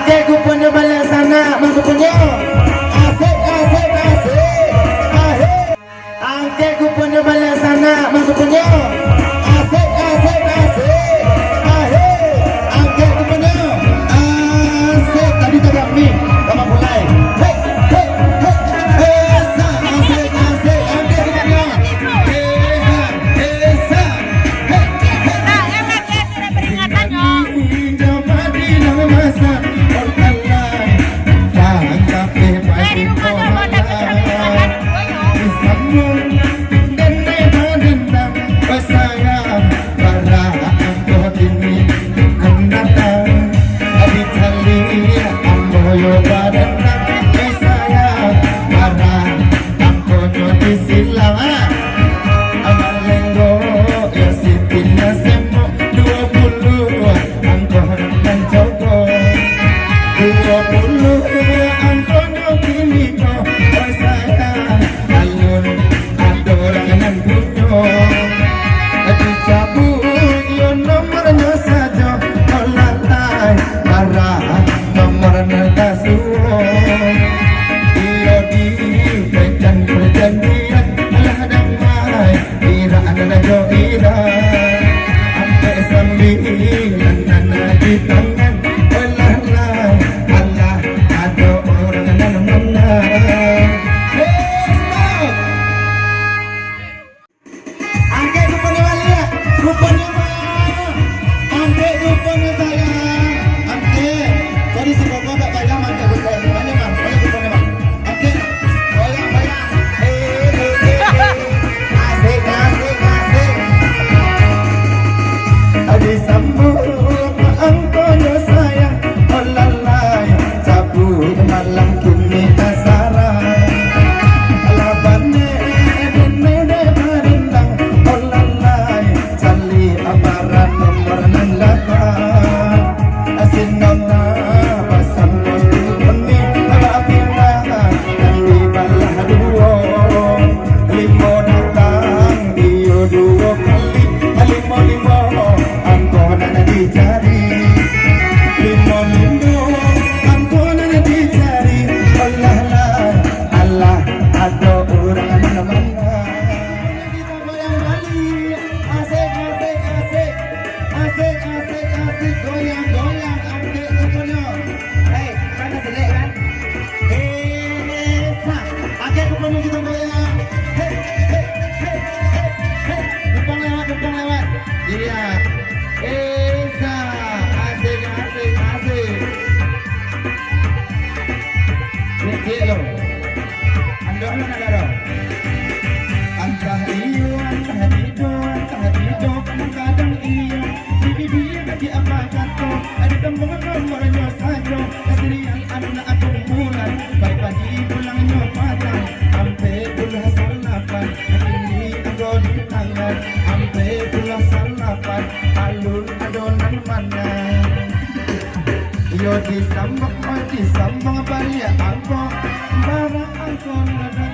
Angke kuponnya balik sana, mas kuponnya. Asik, asik, asik. Angke kuponnya balik sana, mas kuponnya. Asik, asik, asik. Angke kuponnya. Asik, tadi tegak nih, sama mulai. Hei, hei, hei. Esa, asik, asik. Angke kuponnya. Esa. Nah, emak ya sudah peringatan dong. Dari rumah mau dapat surat peringatan. Yo disambung balik angkot, barang angkot